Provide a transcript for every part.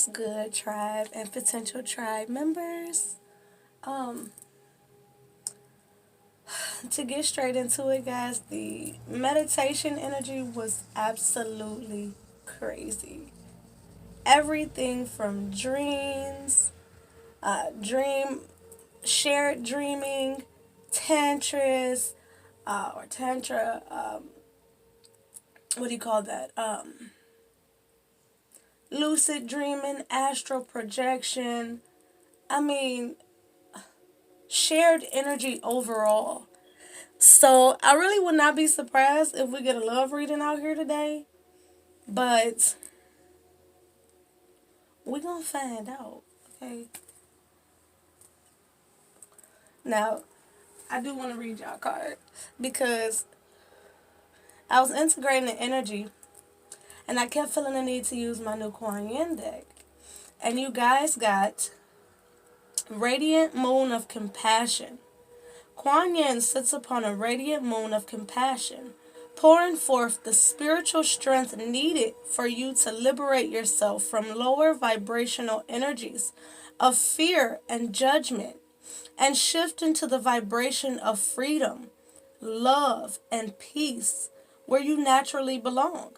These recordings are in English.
What's good, tribe and potential tribe members? Um, to get straight into it, guys, the meditation energy was absolutely crazy. Everything from dreams, dream, shared dreaming, tantras, or tantra, what do you call that? Lucid dreaming, astral projection. I mean, shared energy overall. So I really would not be surprised if we get a love reading out here today, but we're gonna find out. Okay. Now I do want to read y'all card because I was integrating the energy and I kept feeling the need to use my new Kuan Yin deck. And you guys got Radiant Moon of Compassion. Kuan Yin sits upon a radiant moon of compassion, pouring forth the spiritual strength needed for you to liberate yourself from lower vibrational energies of fear and judgment and shift into the vibration of freedom, love, and peace where you naturally belong.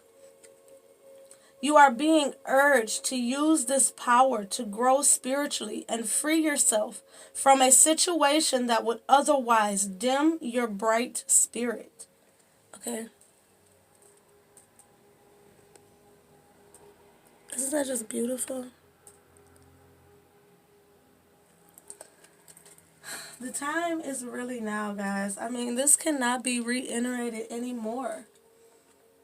You are being urged to use this power to grow spiritually and free yourself from a situation that would otherwise dim your bright spirit. Okay? Isn't that just beautiful? The time is really now, guys. I mean, this cannot be reiterated anymore.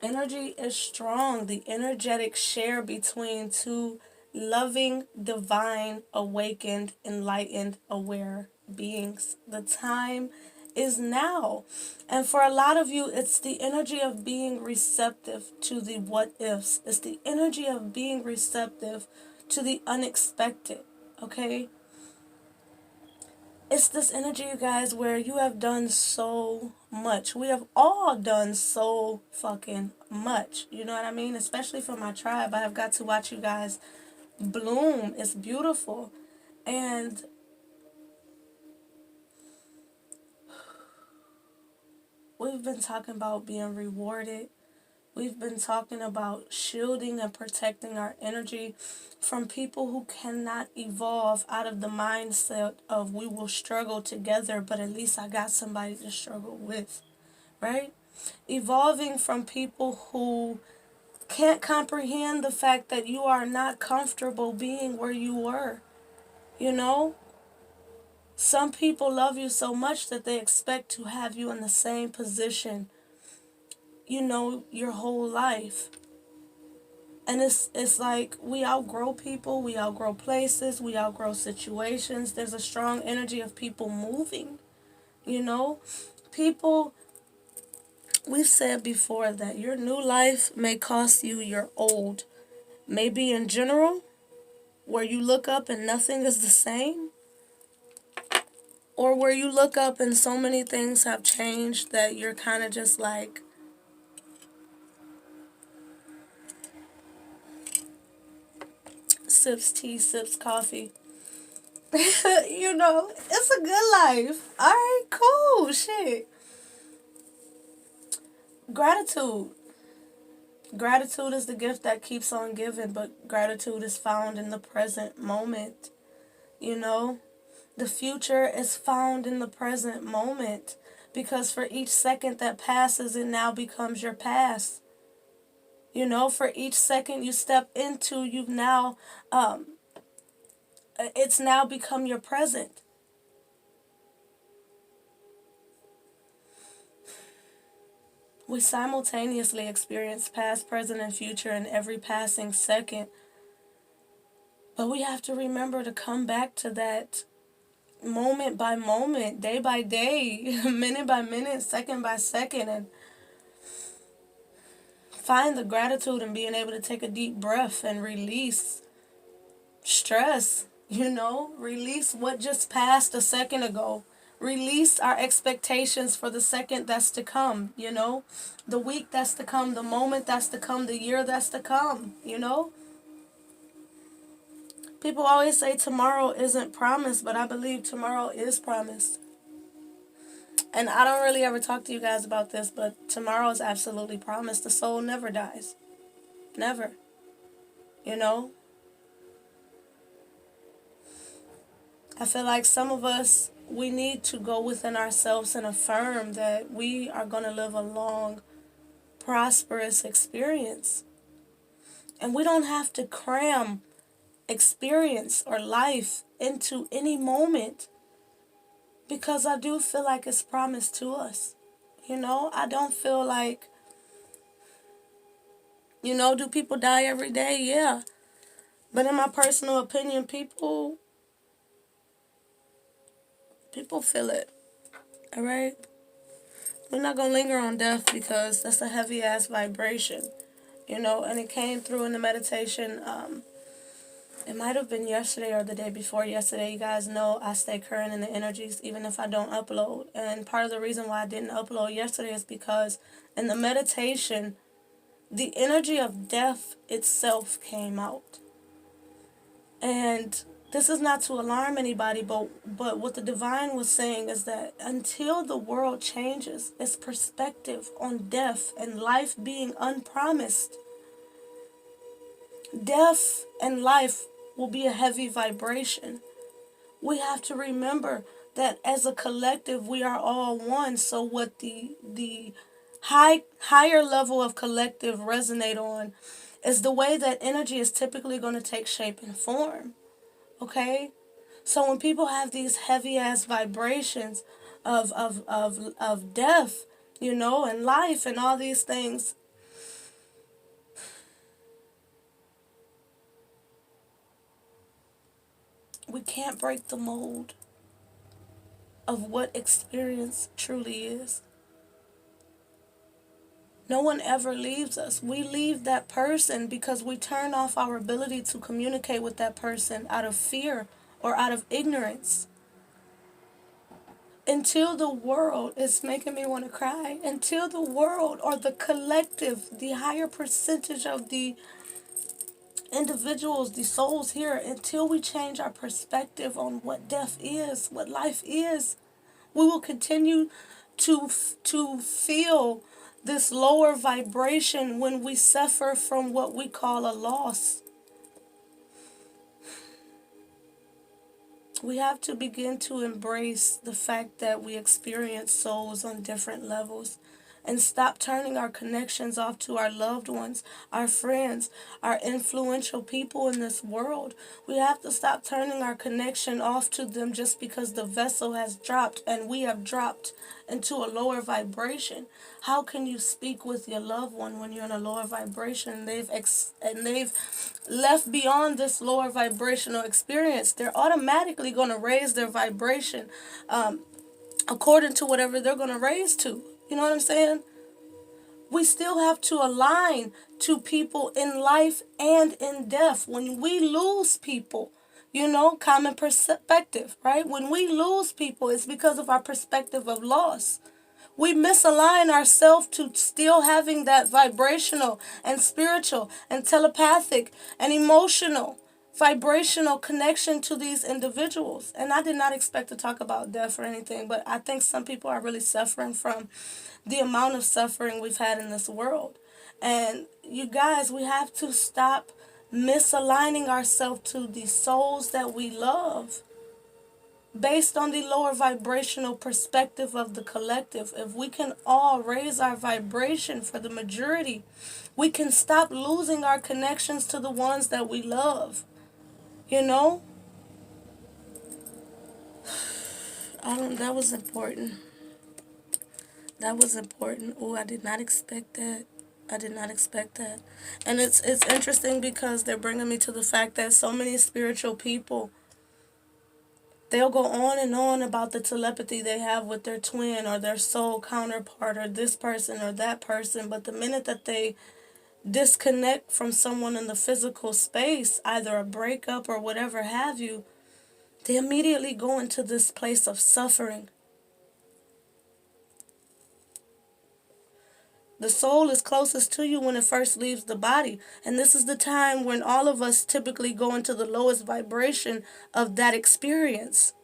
Energy is strong. The energetic share between two loving, divine, awakened, enlightened, aware beings. The time is now. And for a lot of you, it's the energy of being receptive to the what ifs. It's the energy of being receptive to the unexpected. Okay? It's this energy, you guys, where you have done so much. We have all done so fucking much. You know what I mean? Especially for my tribe. I have got to watch you guys bloom. It's beautiful. And we've been talking about being rewarded. We've been talking about shielding and protecting our energy from people who cannot evolve out of the mindset of we will struggle together, but at least I got somebody to struggle with, right? Evolving from people who can't comprehend the fact that you are not comfortable being where you were, you know? Some people love you so much that they expect to have you in the same position, your whole life. And it's like we outgrow people, we outgrow places, we outgrow situations. There's a strong energy of people moving, you know? People, we've said before that your new life may cost you your old. Maybe in general, where you look up and nothing is the same, or where you look up and so many things have changed that you're kind of just like, sips tea, sips coffee. It's a good life. Alright, cool, shit. Gratitude. Gratitude is the gift that keeps on giving, but gratitude is found in the present moment. You know? The future is found in the present moment because for each second that passes, it now becomes your past. For each second you step into, it's now become your present. We simultaneously experience past, present, and future in every passing second. But we have to remember to come back to that moment by moment, day by day, minute by minute, second by second, and find the gratitude in being able to take a deep breath and release stress, release what just passed a second ago. Release our expectations for the second that's to come, the week that's to come, the moment that's to come, the year that's to come. People always say tomorrow isn't promised, but I believe tomorrow is promised. And I don't really ever talk to you guys about this, but tomorrow is absolutely promised. The soul never dies. Never. You know? I feel like some of us, we need to go within ourselves and affirm that we are going to live a long, prosperous experience. And we don't have to cram experience or life into any moment, because I do feel like it's promised to us. You know, I don't feel like, do people die every day? Yeah. But in my personal opinion, people feel it. All right? We're not going to linger on death because that's a heavy ass vibration. And it came through in the meditation. It might have been yesterday or the day before yesterday. You guys know I stay current in the energies even if I don't upload. And part of the reason why I didn't upload yesterday is because in the meditation, the energy of death itself came out. And this is not to alarm anybody, but what the divine was saying is that until the world changes its perspective on death and life being unpromised, death and life will be a heavy vibration. We have to remember that as a collective, we are all one. So what the higher level of collective resonate on is the way that energy is typically going to take shape and form. Okay? So when people have these heavy ass vibrations of death, and life and all these things, we can't break the mold of what experience truly is. No one ever leaves us. We leave that person because we turn off our ability to communicate with that person out of fear or out of ignorance. Until the world, it's making me want to cry, until the world or the collective, the higher percentage of the individuals, the souls here, until we change our perspective on what death is, what life is, we will continue to feel this lower vibration when we suffer from what we call a loss. We have to begin to embrace the fact that we experience souls on different levels and stop turning our connections off to our loved ones, our friends, our influential people in this world. We have to stop turning our connection off to them just because the vessel has dropped and we have dropped into a lower vibration. How can you speak with your loved one when you're in a lower vibration and they've left beyond this lower vibrational experience? They're automatically going to raise their vibration according to whatever they're going to raise to. You know what I'm saying? We still have to align to people in life and in death. When we lose people, common perspective, right? When we lose people, it's because of our perspective of loss. We misalign ourselves to still having that vibrational and spiritual and telepathic and emotional vibrational connection to these individuals. And I did not expect to talk about death or anything, but I think some people are really suffering from the amount of suffering we've had in this world. And you guys, we have to stop misaligning ourselves to the souls that we love based on the lower vibrational perspective of the collective. If we can all raise our vibration for the majority, we can stop losing our connections to the ones that we love. That was important. That was important. Oh, I did not expect that. I did not expect that. And it's interesting because they're bringing me to the fact that so many spiritual people, they'll go on about the telepathy they have with their twin or their soul counterpart or this person or that person. But the minute that they disconnect from someone in the physical space, either a breakup or whatever have you, they immediately go into this place of suffering. The soul is closest to you when it first leaves the body. And this is the time when all of us typically go into the lowest vibration of that experience.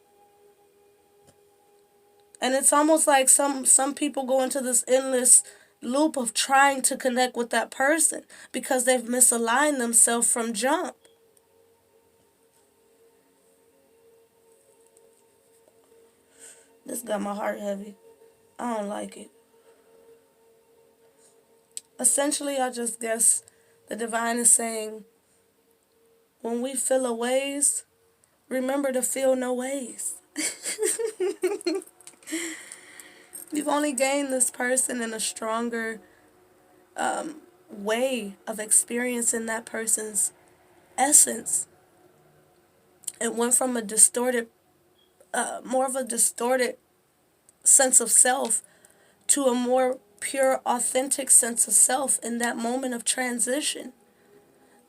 And it's almost like some people go into this endless loop of trying to connect with that person because they've misaligned themselves from jump. This got my heart heavy. I don't like it. Essentially, I just guess the divine is saying, when we feel a ways, remember to feel no ways. You've only gained this person in a stronger way of experiencing that person's essence. It went from a distorted, more of a distorted sense of self to a more pure, authentic sense of self in that moment of transition.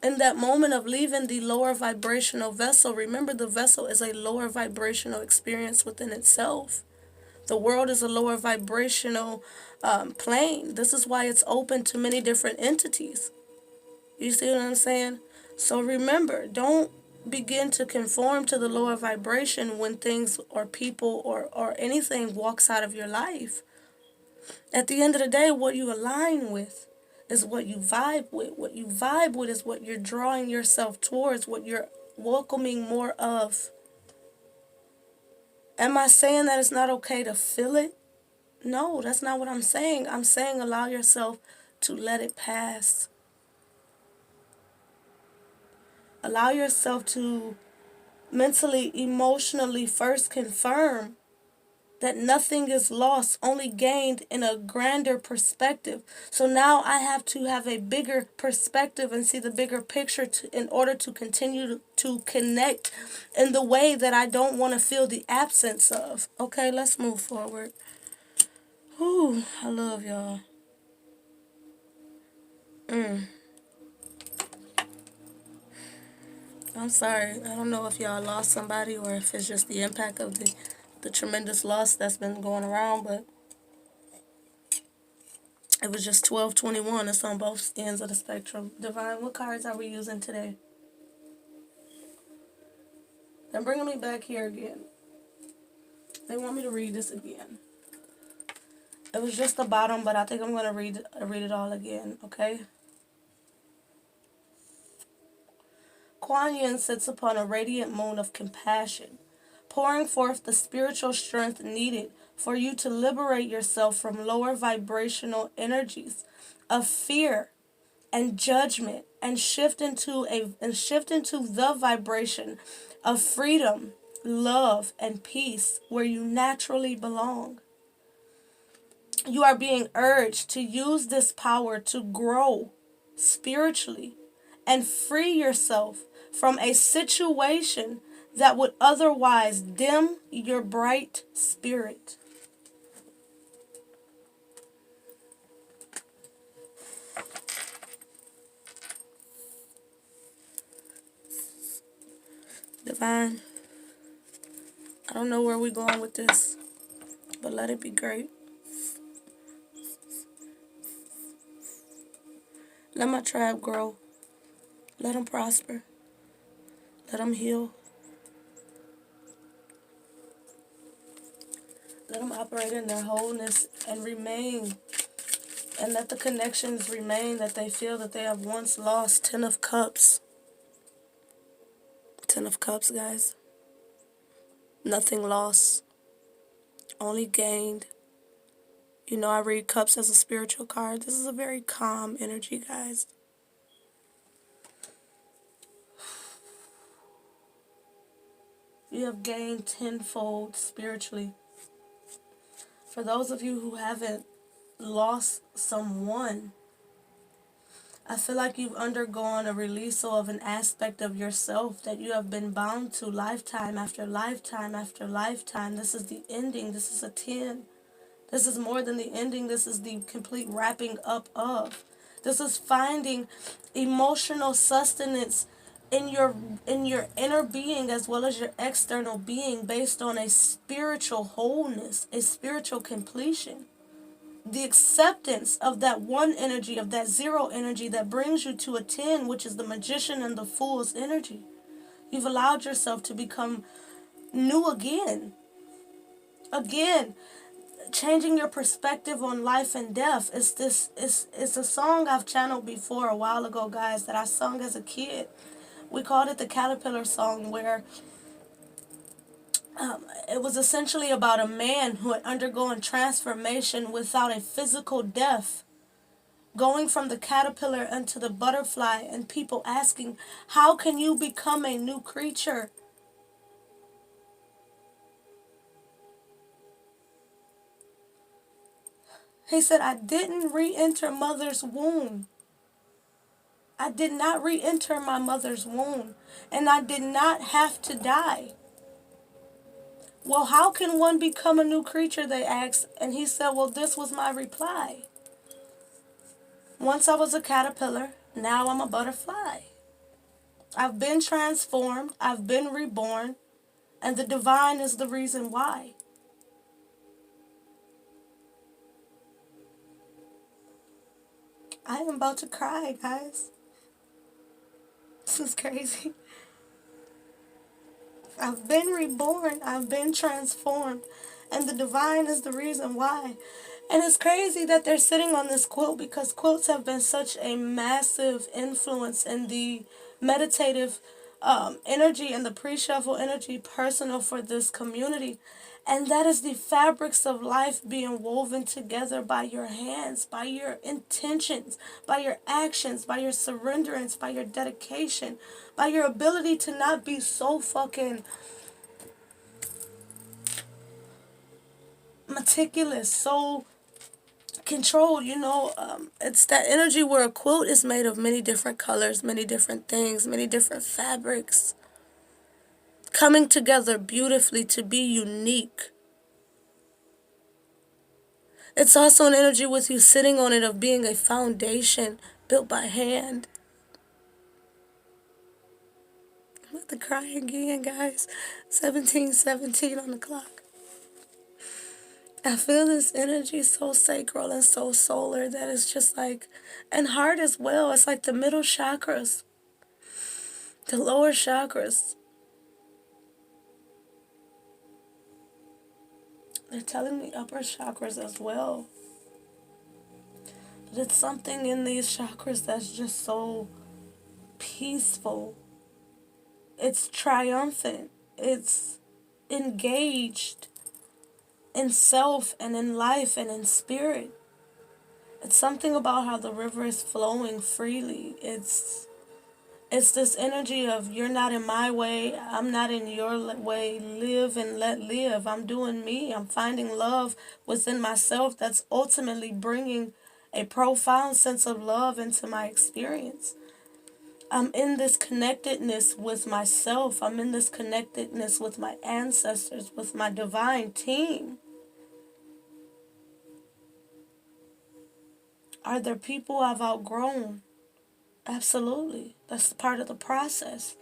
In that moment of leaving the lower vibrational vessel. Remember, the vessel is a lower vibrational experience within itself. The world is a lower vibrational plane. This is why it's open to many different entities. You see what I'm saying? So remember, don't begin to conform to the lower vibration when things or people or anything walks out of your life. At the end of the day, what you align with is what you vibe with. What you vibe with is what you're drawing yourself towards, what you're welcoming more of. Am I saying that it's not okay to feel it? No, that's not what I'm saying. I'm saying allow yourself to let it pass. Allow yourself to mentally, emotionally first confirm that nothing is lost, only gained in a grander perspective. So now I have to have a bigger perspective and see the bigger picture in order to continue to connect in the way that I don't want to feel the absence of. Okay, let's move forward. Whew, I love y'all. I'm sorry. I don't know if y'all lost somebody or if it's just the impact of the tremendous loss that's been going around, but it was just 12:21. It's on both ends of the spectrum. Divine, what cards are we using today? They're bringing me back here again. They want me to read this again. It was just the bottom, but I think I'm going to read it all again, okay? Kuan Yin sits upon a radiant moon of compassion, pouring forth the spiritual strength needed for you to liberate yourself from lower vibrational energies of fear and judgment and shift into the vibration of freedom, love, and peace where you naturally belong. You are being urged to use this power to grow spiritually and free yourself from a situation that would otherwise dim your bright spirit. Divine, I don't know where we're going with this, but let it be great. Let my tribe grow. Let them prosper. Let them heal. Let them operate in their wholeness and remain. And let the connections remain that they feel that they have once lost. 10 of Cups. 10 of Cups, guys. Nothing lost. Only gained. You know, I read Cups as a spiritual card. This is a very calm energy, guys. You have gained tenfold spiritually. For those of you who haven't lost someone, I feel like you've undergone a release of an aspect of yourself that you have been bound to lifetime after lifetime after lifetime. This is the ending. This is a 10. This is more than the ending. This is the complete wrapping up of. This is finding emotional sustenance in your inner being as well as your external being based on a spiritual wholeness, a spiritual completion. the acceptance of that one energy, of that zero energy that brings you to a 10, which is the magician and the fool's energy. You've allowed yourself to become new again. Again, changing your perspective on life and death. It's a song I've channeled before a while ago, guys, that I sung as a kid. We called it the Caterpillar Song, where it was essentially about a man who had undergone transformation without a physical death, going from the caterpillar into the butterfly, and people asking, how can you become a new creature? He said, I didn't re-enter mother's womb. I did not re-enter my mother's womb, and I did not have to die. Well, how can one become a new creature, they asked, and he said, well, this was my reply. Once I was a caterpillar, now I'm a butterfly. I've been transformed, I've been reborn, and the divine is the reason why. I am about to cry, guys. This is crazy. I've been reborn, I've been transformed, and the divine is the reason why. And it's crazy that they're sitting on this quilt, because quilts have been such a massive influence in the meditative energy and the pre-shuffle energy personal for this community. And that is the fabrics of life being woven together by your hands, by your intentions, by your actions, by your surrenderance, by your dedication, by your ability to not be so fucking meticulous, so controlled. It's that energy where a quilt is made of many different colors, many different things, many different fabrics, coming together beautifully to be unique. It's also an energy with you sitting on it of being a foundation built by hand. I'm about to cry again, guys. 17:17 on the clock. I feel this energy so sacral and so solar that it's just like, and heart as well. It's like the middle chakras, the lower chakras. They're telling me upper chakras as well. But it's something in these chakras that's just so peaceful. It's triumphant. It's engaged in self and in life and in spirit. It's something about how the river is flowing freely. It's this energy of, you're not in my way, I'm not in your way, live and let live. I'm doing me. I'm finding love within myself that's ultimately bringing a profound sense of love into my experience. I'm in this connectedness with myself. I'm in this connectedness with my ancestors, with my divine team. Are there people I've outgrown? Absolutely. That's part of the process.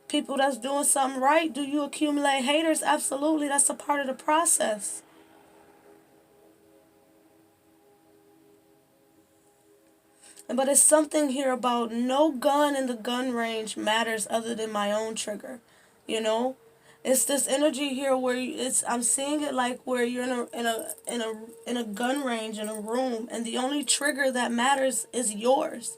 People that's doing something right, do you accumulate haters? Absolutely. That's a part of the process. But it's something here about no gun in the gun range matters other than my own trigger. It's this energy here where I'm seeing it like where you're in a gun range in a room, and the only trigger that matters is yours.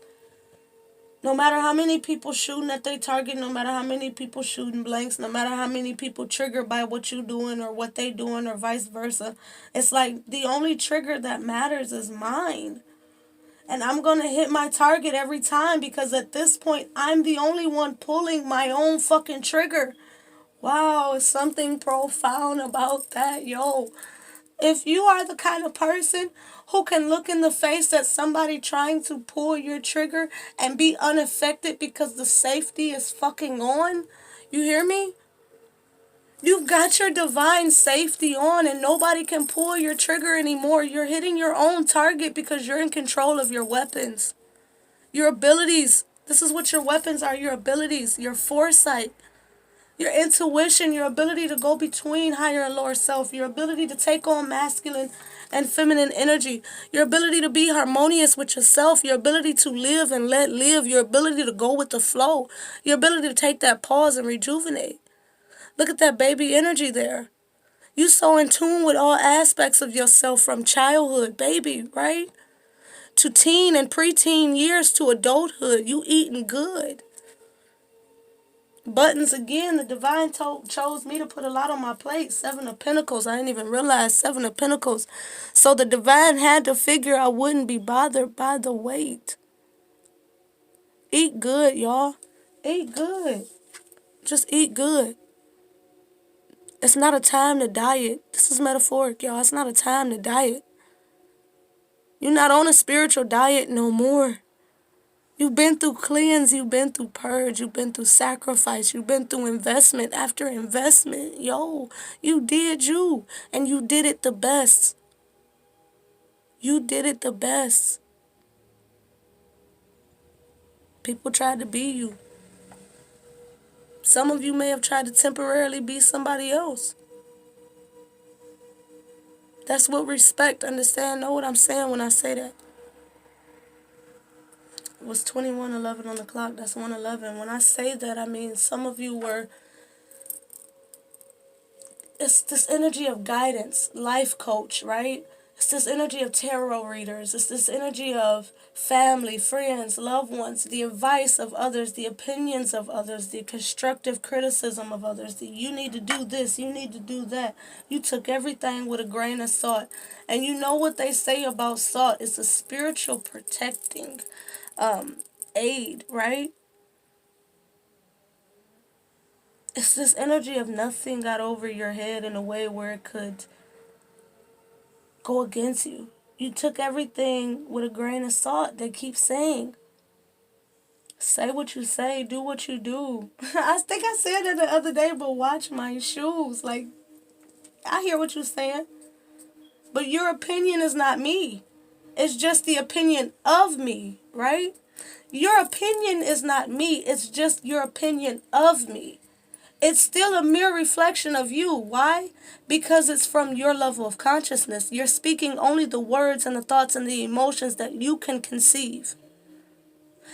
No matter how many people shooting at their target, no matter how many people shooting blanks, no matter how many people triggered by what you doing or what they doing or vice versa, it's like the only trigger that matters is mine. And I'm going to hit my target every time, because at this point, I'm the only one pulling my own fucking trigger. Wow, it's something profound about that, yo. If you are the kind of person who can look in the face at somebody trying to pull your trigger and be unaffected because the safety is fucking on, you hear me? You've got your divine safety on and nobody can pull your trigger anymore. You're hitting your own target because you're in control of your weapons. Your abilities. This is what your weapons are, your abilities, your foresight. Your intuition, your ability to go between higher and lower self, your ability to take on masculine and feminine energy, your ability to be harmonious with yourself, your ability to live and let live, your ability to go with the flow, your ability to take that pause and rejuvenate. Look at that baby energy there. You so in tune with all aspects of yourself from childhood, baby, right? To teen and preteen years to adulthood. You eating good. Buttons again, the divine chose me to put a lot on my plate. 7 of Pentacles. I didn't even realize 7 of Pentacles. So the divine had to figure I wouldn't be bothered by the weight. Eat good, y'all. Eat good. Just eat good. It's not a time to diet. This is metaphoric, y'all. It's not a time to diet. You're not on a spiritual diet no more. You've been through cleanse, you've been through purge, you've been through sacrifice, you've been through investment after investment. Yo, you did you, and you did it the best. You did it the best. People tried to be you. Some of you may have tried to temporarily be somebody else. That's what respect, understand, know what I'm saying when I say that. It was 21:11 on the clock. That's 1:11. When I say that, I mean some of you were... It's this energy of guidance, life coach, right? It's this energy of tarot readers. It's this energy of family, friends, loved ones, the advice of others, the opinions of others, the constructive criticism of others. You need to do this, you need to do that. You took everything with a grain of salt. And you know what they say about salt? It's a spiritual protecting aid, right? It's this energy of nothing got over your head in a way where it could go against you. You took everything with a grain of salt. They keep saying, say what you say, do what you do. I think I said it the other day, but watch my shoes. Like, I hear what you're saying. But your opinion is not me. It's just the opinion of me, right? Your opinion is not me. It's just your opinion of me. It's still a mere reflection of you. Why? Because it's from your level of consciousness. You're speaking only the words and the thoughts and the emotions that you can conceive.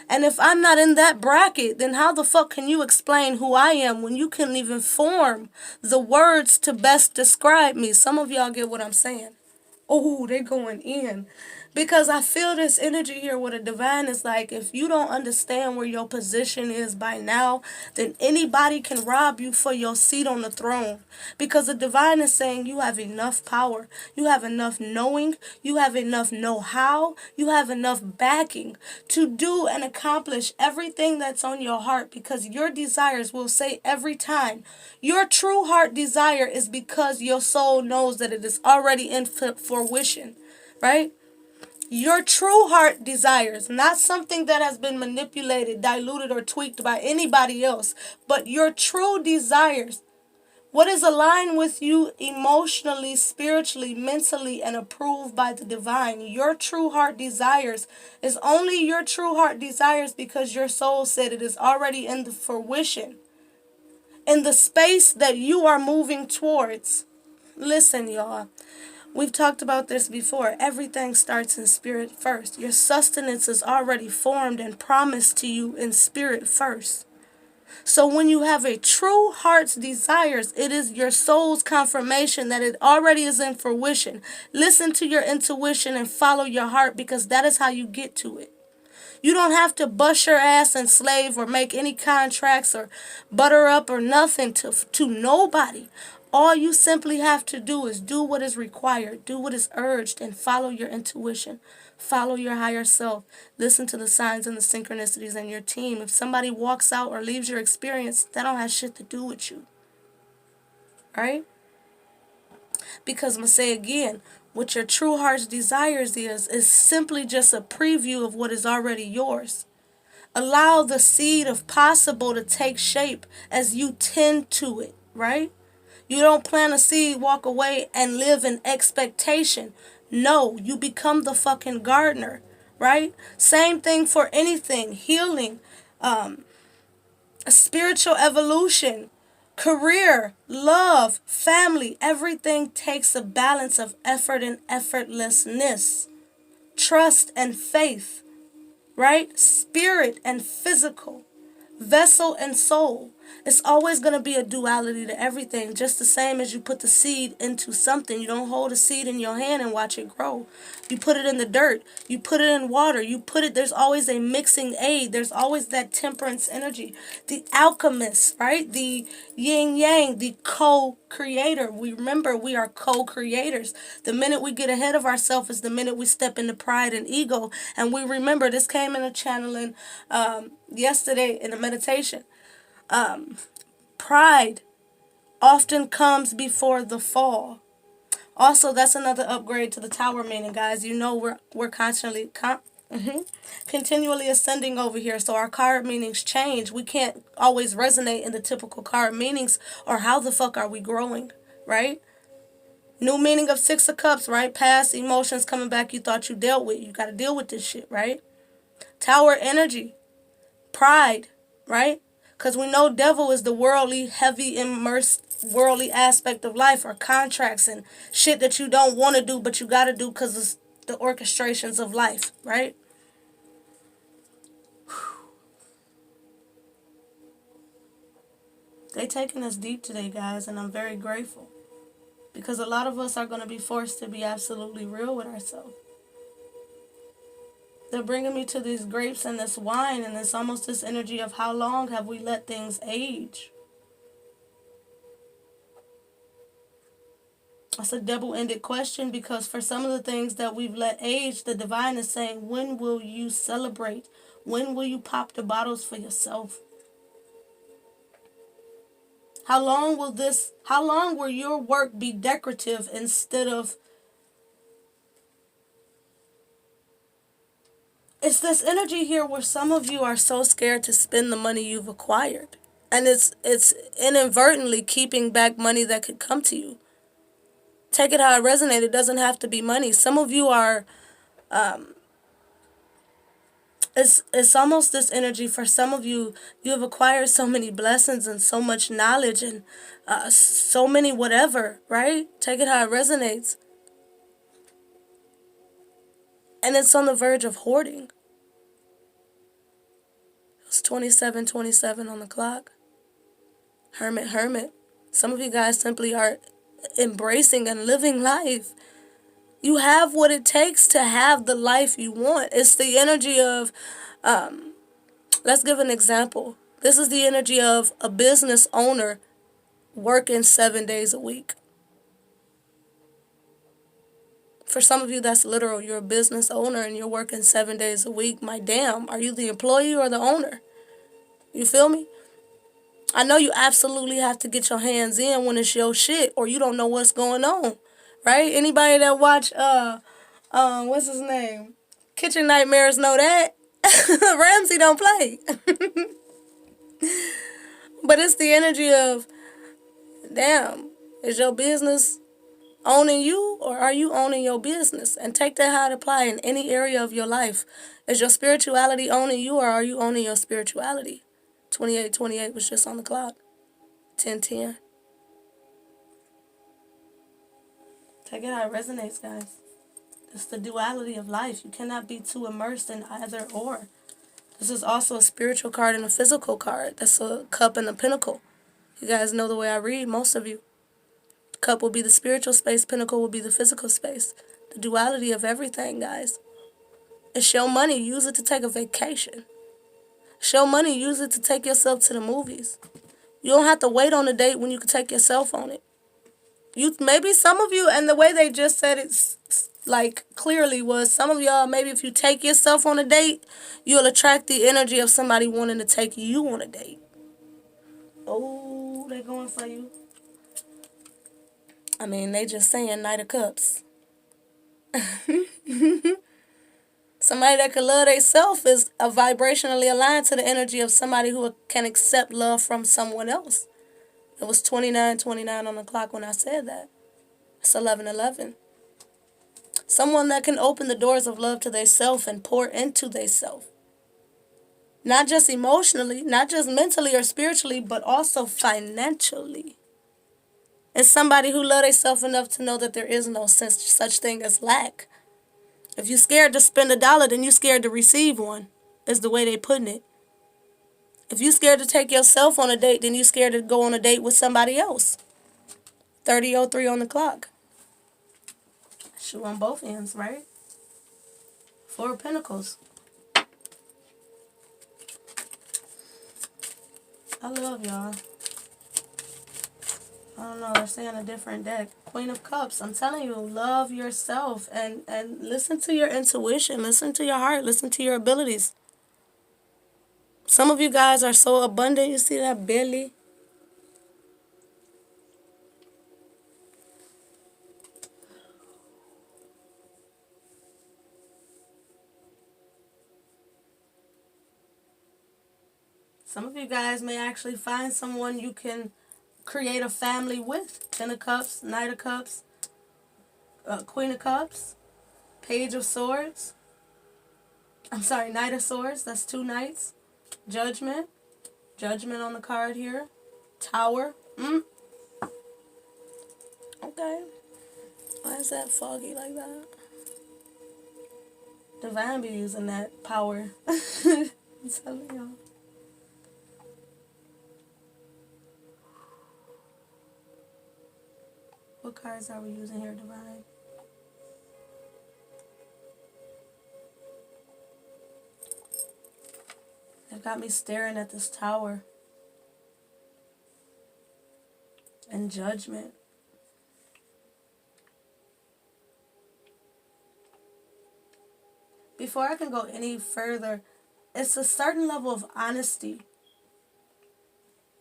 And if I'm not in that bracket, then how the fuck can you explain who I am when you couldn't even form the words to best describe me? Some of y'all get what I'm saying. Oh, they're going in. Because I feel this energy here where the divine is like, if you don't understand where your position is by now, then anybody can rob you for your seat on the throne. Because the divine is saying you have enough power. You have enough knowing. You have enough know-how. You have enough backing to do and accomplish everything that's on your heart. Because your desires, will say every time, your true heart desire is because your soul knows that it is already in fruition, right? Your true heart desires, not something that has been manipulated, diluted, or tweaked by anybody else, but your true desires. What is aligned with you emotionally, spiritually, mentally, and approved by the divine. Your true heart desires is only your true heart desires because your soul said it is already in the fruition, in the space that you are moving towards. Listen, y'all. We've talked about this before. Everything starts in spirit first. Your sustenance is already formed and promised to you in spirit first. So when you have a true heart's desires, it is your soul's confirmation that it already is in fruition. Listen to your intuition and follow your heart, because that is how you get to it. You don't have to bust your ass and slave or make any contracts or butter up or nothing to nobody. All you simply have to do is do what is required, do what is urged, and follow your intuition. Follow your higher self. Listen to the signs and the synchronicities in your team. If somebody walks out or leaves your experience, that don't have shit to do with you. Right? Because I'm going to say again, what your true heart's desires is simply just a preview of what is already yours. Allow the seed of possible to take shape as you tend to it, right? You don't plant a seed, walk away, and live in expectation. No, you become the fucking gardener, right? Same thing for anything. Healing, a spiritual evolution, Career, love, family, everything takes a balance of effort and effortlessness. Trust and faith, right? Spirit and physical. Vessel and soul. It's always going to be a duality to everything, just the same as you put the seed into something. You don't hold a seed in your hand and watch it grow. You put it in the dirt. You put it in water. There's always a mixing aid. There's always that temperance energy. The alchemist, right? The yin yang, the co-creator. We remember we are co-creators. The minute we get ahead of ourselves is the minute we step into pride and ego. And we remember, this came in a channeling yesterday in a meditation. Pride often comes before the fall. Also, that's another upgrade to the tower meaning, guys. You know we're constantly continually ascending over here, so our card meanings change. We can't always resonate in the typical card meanings, or how the fuck are we growing, right? New meaning of Six of Cups, right? Past emotions coming back you thought you dealt with. You got to deal with this shit, right? Tower energy. Pride, right? Because we know devil is the worldly, heavy, immersed, worldly aspect of life, or contracts and shit that you don't want to do, but you got to do because it's the orchestrations of life, right? They taking us deep today, guys, and I'm very grateful. Because a lot of us are going to be forced to be absolutely real with ourselves. They're bringing me to these grapes and this wine, and it's almost this energy of how long have we let things age? That's a double-ended question, because for some of the things that we've let age, the divine is saying, when will you celebrate? When will you pop the bottles for yourself? How long will your work be decorative instead of... It's this energy here where some of you are so scared to spend the money you've acquired. And it's inadvertently keeping back money that could come to you. Take it how it resonates. It doesn't have to be money. Some of you are... It's almost this energy for some of you. You have acquired so many blessings and so much knowledge and so many whatever, right? Take it how it resonates. And it's on the verge of hoarding. It's 27:27 on the clock. Hermit. Some of you guys simply are embracing and living life. You have what it takes to have the life you want. It's the energy of, let's give an example. This is the energy of a business owner working 7 days a week. For some of you, that's literal. You're a business owner and you're working 7 days a week. My damn, are you the employee or the owner? You feel me? I know you absolutely have to get your hands in when it's your shit, or you don't know what's going on, right? Anybody that watch, what's his name? Kitchen Nightmares know that. Ramsey don't play. But it's the energy of, damn, is your business owning you, or are you owning your business? And take that how it apply in any area of your life. Is your spirituality owning you, or are you owning your spirituality? 28:28 was just on the clock. 10:10. Take it how it resonates, guys. It's the duality of life. You cannot be too immersed in either or. This is also a spiritual card and a physical card. That's a cup and a pinnacle. You guys know the way I read, most of you. Cup will be the spiritual space, pinnacle will be the physical space. The duality of everything, guys. It's your money. Use it to take a vacation. Show money, use it to take yourself to the movies. You don't have to wait on a date when you can take yourself on it. Maybe some of you, and the way they just said it like clearly was, some of y'all, maybe if you take yourself on a date, you'll attract the energy of somebody wanting to take you on a date. Oh, they're going for you. I mean, they just saying Knight of Cups. Somebody that can love themselves is vibrationally aligned to the energy of somebody who can accept love from someone else. It was 29:29 on the clock when I said that. It's 11:11. Someone that can open the doors of love to themselves and pour into themselves. Not just emotionally, not just mentally or spiritually, but also financially. It's somebody who love themselves enough to know that there is no such thing as lack. If you're scared to spend $1, then you're scared to receive one, is the way they putting it. If you're scared to take yourself on a date, then you're scared to go on a date with somebody else. 30:03 on the clock. Shoe on both ends, right? Four of Pentacles. I love y'all. I don't know, they're saying a different deck. Queen of Cups. I'm telling you, love yourself and listen to your intuition. Listen to your heart. Listen to your abilities. Some of you guys are so abundant. You see that belly? Some of you guys may actually find someone you can create a family with. Ten of Cups, Knight of Cups, Queen of Cups, Page of Swords. I'm sorry, Knight of Swords. That's two knights. Judgment. Judgment on the card here. Tower. Okay. Why is that foggy like that? Divine be using that power. I'm telling y'all. What cards are we using here, Divine? They've got me staring at this tower. And Judgment. Before I can go any further, it's a certain level of honesty.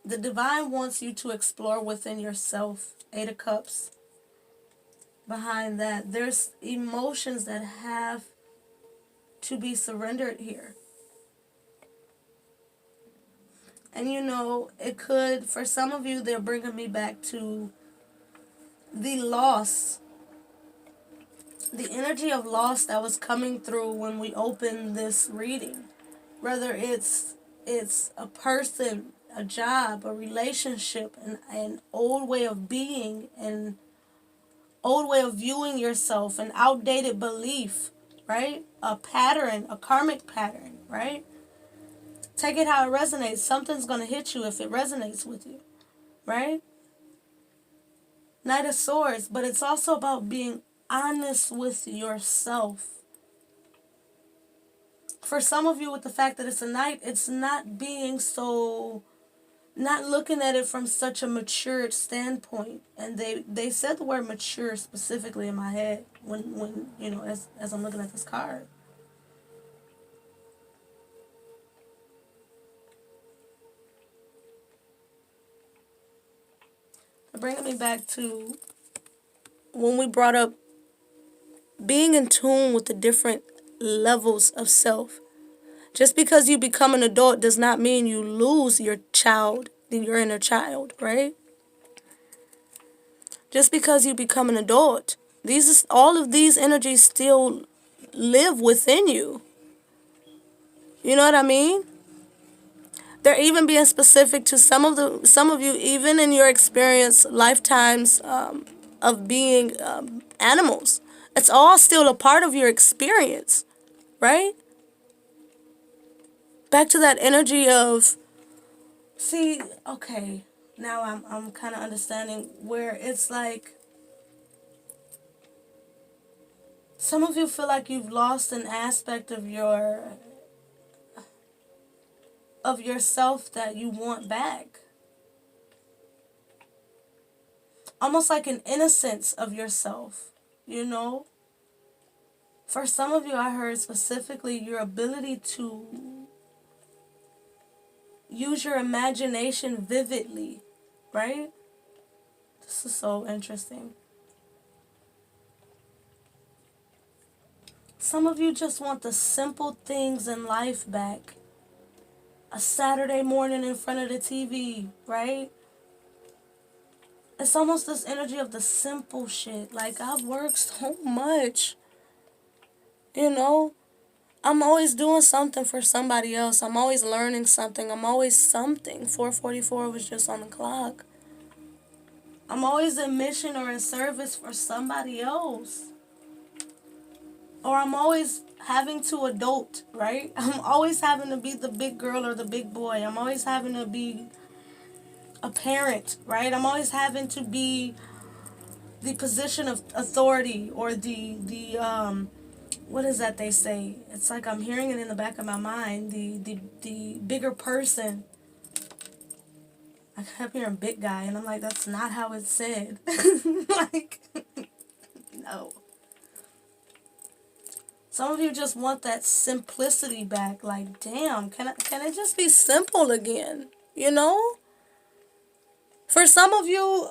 The Divine wants you to explore within yourself. Eight of Cups. Behind that, there's emotions that have to be surrendered here. And you know, it could, for some of you, they're bringing me back to the loss. The energy of loss that was coming through when we opened this reading. Whether it's a person, a job, a relationship, an old way of being, an old way of viewing yourself, an outdated belief, right? A pattern, a karmic pattern, right? Take it how it resonates. Something's going to hit you if it resonates with you, right? Knight of Swords, but it's also about being honest with yourself. For some of you, with the fact that it's a knight, it's not being so, not looking at it from such a mature standpoint. And they said the word mature specifically in my head when you know, as I'm looking at this card. Bringing me back to when we brought up being in tune with the different levels of self. Just because you become an adult does not mean you lose your inner child, right? Just because you become an adult, all of these energies still live within you. You know what I mean? They're even being specific to some of you, even in your experience, lifetimes of being animals. It's all still a part of your experience, right? Back to that energy of, see, okay, now I'm kind of understanding where it's like, some of you feel like you've lost an aspect of yourself that you want back. Almost like an innocence of yourself, you know? For some of you, I heard specifically your ability to use your imagination vividly, right? This is so interesting. Some of you just want the simple things in life back. A Saturday morning in front of the TV, right? It's almost this energy of the simple shit. Like, I've worked so much, you know? I'm always doing something for somebody else. I'm always learning something. I'm always something. 4:44 was just on the clock. I'm always in mission or in service for somebody else. Or I'm always having to adult, right? I'm always having to be the big girl or the big boy. I'm always having to be a parent, right? I'm always having to be the position of authority or the what is that they say? It's like I'm hearing it in the back of my mind. The bigger person. I kept hearing big guy, and I'm like, that's not how it's said. Like, no. Some of you just want that simplicity back. Like, damn, can it just be simple again? You know? For some of you,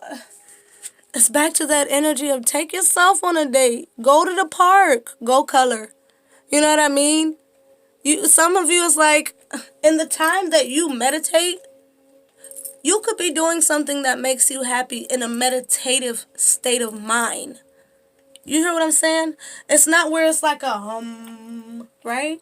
it's back to that energy of take yourself on a date. Go to the park. Go color. You know what I mean? Some of you is like, in the time that you meditate, you could be doing something that makes you happy in a meditative state of mind. You hear what I'm saying? It's not where it's like a right?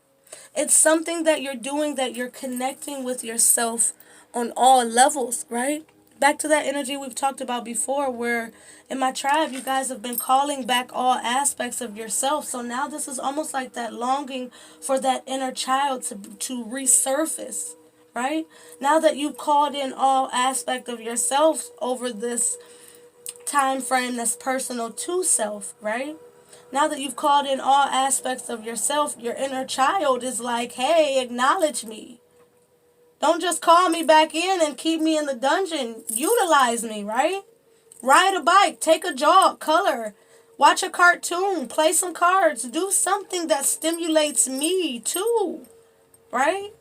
It's something that you're doing that you're connecting with yourself on all levels, right? Back to that energy we've talked about before, where in my tribe, you guys have been calling back all aspects of yourself. So now this is almost like that longing for that inner child to resurface, right? Now that you've called in all aspect of yourself over this time frame that's personal to self, right? Now that you've called in all aspects of yourself, your inner child is like, hey, acknowledge me. Don't just call me back in and keep me in the dungeon. Utilize me, right? Ride a bike, take a jog, color, watch a cartoon, play some cards, do something that stimulates me too, right?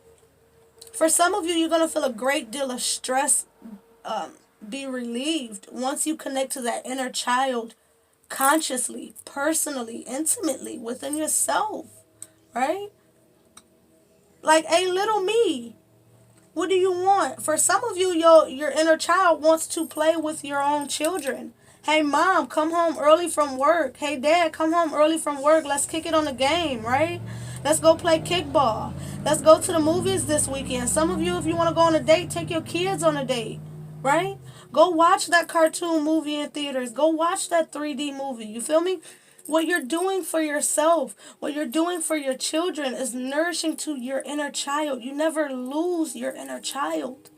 For some of you, you're going to feel a great deal of stress be relieved once you connect to that inner child consciously, personally, intimately within yourself, right? Like, hey, little me, what do you want? For some of you, your inner child wants to play with your own children. Hey, mom, come home early from work. Hey, dad, come home early from work. Let's kick it on the game, right? Let's go play kickball. Let's go to the movies this weekend. Some of you, if you want to go on a date, take your kids on a date, right? Go watch that cartoon movie in theaters. Go watch that 3D movie. You feel me? What you're doing for yourself, what you're doing for your children is nourishing to your inner child. You never lose your inner child,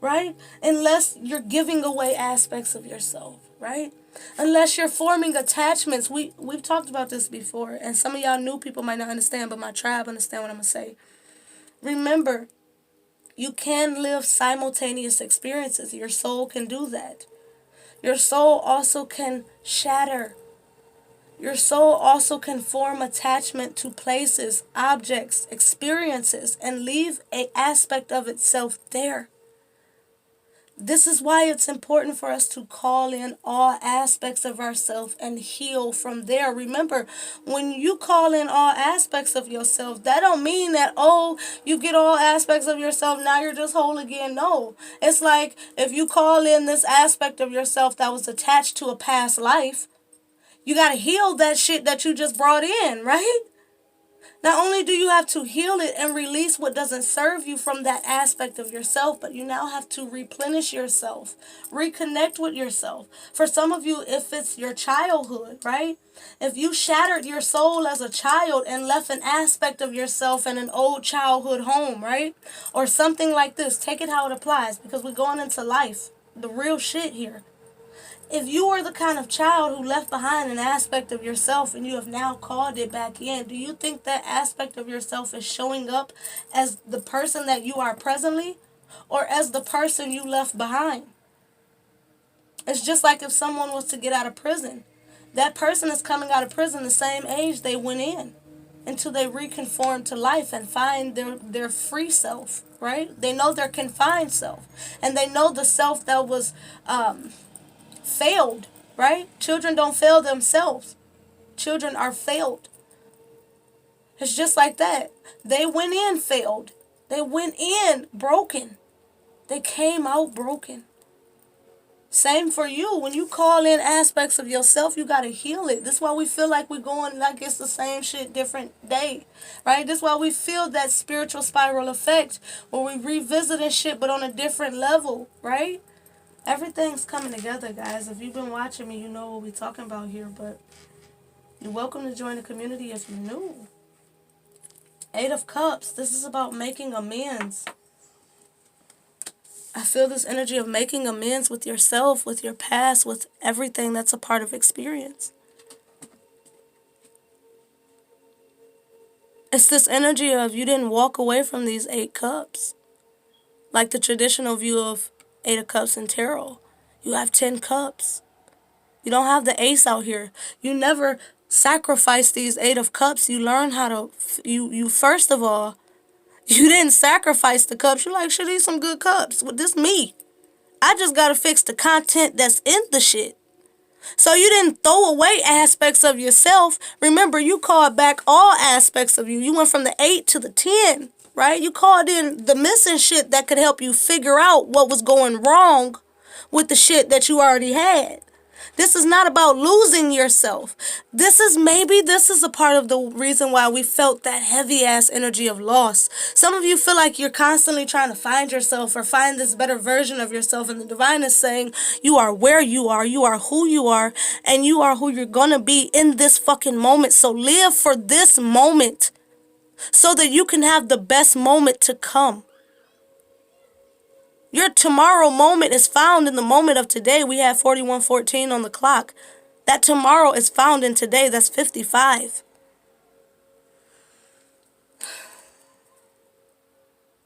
right? Unless you're giving away aspects of yourself, right? Unless you're forming attachments. We've talked about this before, and some of y'all new people might not understand, but my tribe understand what I'm going to say. Remember, you can live simultaneous experiences. Your soul can do that. Your soul also can shatter. Your soul also can form attachment to places, objects, experiences, and leave an aspect of itself there. This is why it's important for us to call in all aspects of ourselves and heal from there. Remember, when you call in all aspects of yourself, that don't mean that, oh, you get all aspects of yourself, now you're just whole again. No. It's like if you call in this aspect of yourself that was attached to a past life, you got to heal that shit that you just brought in, right? Not only do you have to heal it and release what doesn't serve you from that aspect of yourself, but you now have to replenish yourself, reconnect with yourself. For some of you, if it's your childhood, right? If you shattered your soul as a child and left an aspect of yourself in an old childhood home, right? Or something like this, take it how it applies because we're going into life, the real shit here. If you are the kind of child who left behind an aspect of yourself and you have now called it back in, do you think that aspect of yourself is showing up as the person that you are presently or as the person you left behind? It's just like if someone was to get out of prison. That person is coming out of prison the same age they went in until they reconform to life and find their free self, right? They know their confined self. And they know the self that was failed, right? Children don't fail themselves. Children are failed. It's just like that. They went in failed. They went in broken. They came out broken. Same for you. When you call in aspects of yourself, you got to heal it. That's why we feel like we're going like it's the same shit, different day. Right? That's why we feel that spiritual spiral effect where we revisiting shit but on a different level. Right? Everything's coming together, guys. If you've been watching me, you know what we're talking about here. But you're welcome to join the community if you're new. Eight of Cups. This is about making amends. I feel this energy of making amends with yourself, with your past, with everything that's a part of experience. It's this energy of you didn't walk away from these 8 cups. Like the traditional view of 8 of Cups in tarot. You have 10 cups. You don't have the ace out here. You never sacrifice these 8 of Cups. You learn how to, you first of all, you didn't sacrifice the cups. You're like, shit, these some good cups. Well, this me. I just got to fix the content that's in the shit. So you didn't throw away aspects of yourself. Remember, you called back all aspects of you. You went from the 8 to the 10, right? You called in the missing shit that could help you figure out what was going wrong with the shit that you already had. This is not about losing yourself. This is a part of the reason why we felt that heavy ass energy of loss. Some of you feel like you're constantly trying to find yourself or find this better version of yourself. And the divine is saying you are where you are who you are, and you are who you're going to be in this fucking moment. So live for this moment so that you can have the best moment to come. Your tomorrow moment is found in the moment of today. We have 41:14 on the clock. That tomorrow is found in today. That's 55.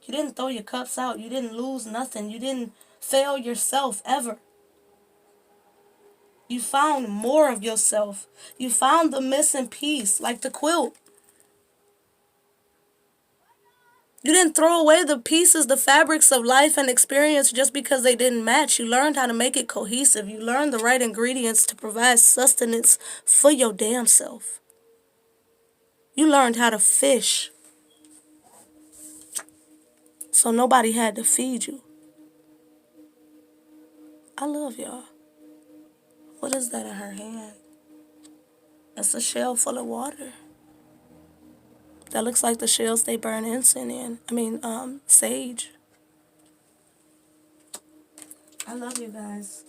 You didn't throw your cups out. You didn't lose nothing. You didn't fail yourself ever. You found more of yourself. You found the missing piece, like the quilt. You didn't throw away the pieces, the fabrics of life and experience just because they didn't match. You learned how to make it cohesive. You learned the right ingredients to provide sustenance for your damn self. You learned how to fish so nobody had to feed you. I love y'all. What is that in her hand? That's a shell full of water. That looks like the shells they burn incense in. Sage. I love you guys.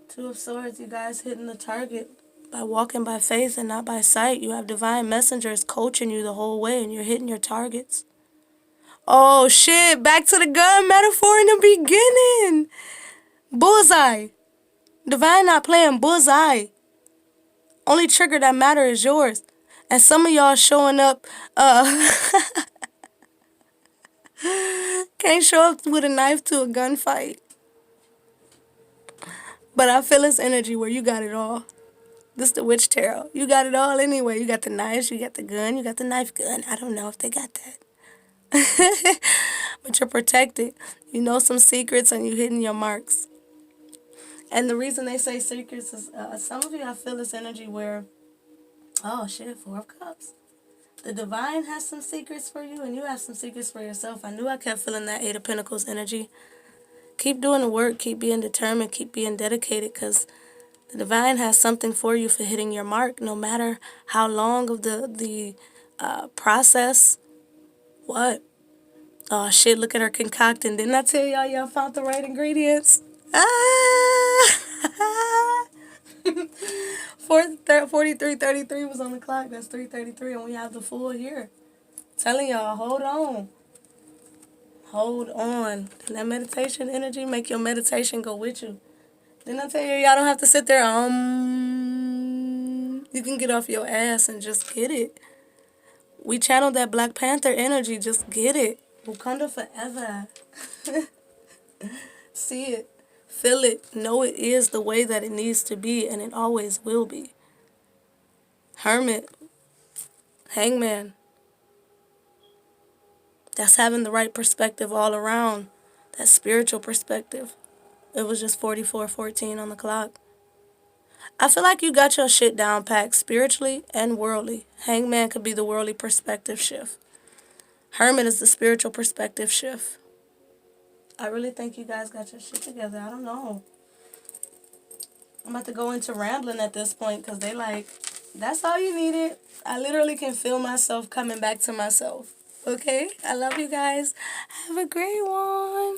2 of Swords, you guys hitting the target by walking by faith and not by sight. You have divine messengers coaching you the whole way and you're hitting your targets. Oh shit, back to the gun metaphor in the beginning. Bullseye. Divine not playing bullseye. Only trigger that matter is yours. And some of y'all showing up, can't show up with a knife to a gunfight. But I feel this energy where you got it all. This the Witch Tarot. You got it all anyway. You got the knives, you got the gun, you got the knife gun. I don't know if they got that. But you're protected. You know some secrets and you hitting your marks. And the reason they say secrets is some of you, I feel this energy where, oh shit, 4 of Cups. The divine has some secrets for you and you have some secrets for yourself. I knew I kept feeling that 8 of Pentacles energy. Keep doing the work. Keep being determined. Keep being dedicated because the divine has something for you for hitting your mark no matter how long of the process. What? Oh shit, look at her concocting. Didn't I tell y'all found the right ingredients? Ah! 43:33 was on the clock. That's 3:33 and we have the full here. Telling y'all, hold on. Hold on. That meditation energy make your meditation go with you. Didn't I tell you y'all don't have to sit there, you can get off your ass and just get it. We channeled that Black Panther energy, just get it. Wakanda forever. See it. Feel it. Know it is the way that it needs to be and it always will be. Hermit. Hangman. That's having the right perspective all around. That spiritual perspective. It was just 44:14 on the clock. I feel like you got your shit down packed spiritually and worldly. Hangman could be the worldly perspective shift. Hermit is the spiritual perspective shift. I really think you guys got your shit together. I don't know. I'm about to go into rambling at this point because they like, that's all you needed. I literally can feel myself coming back to myself. Okay? I love you guys. Have a great one.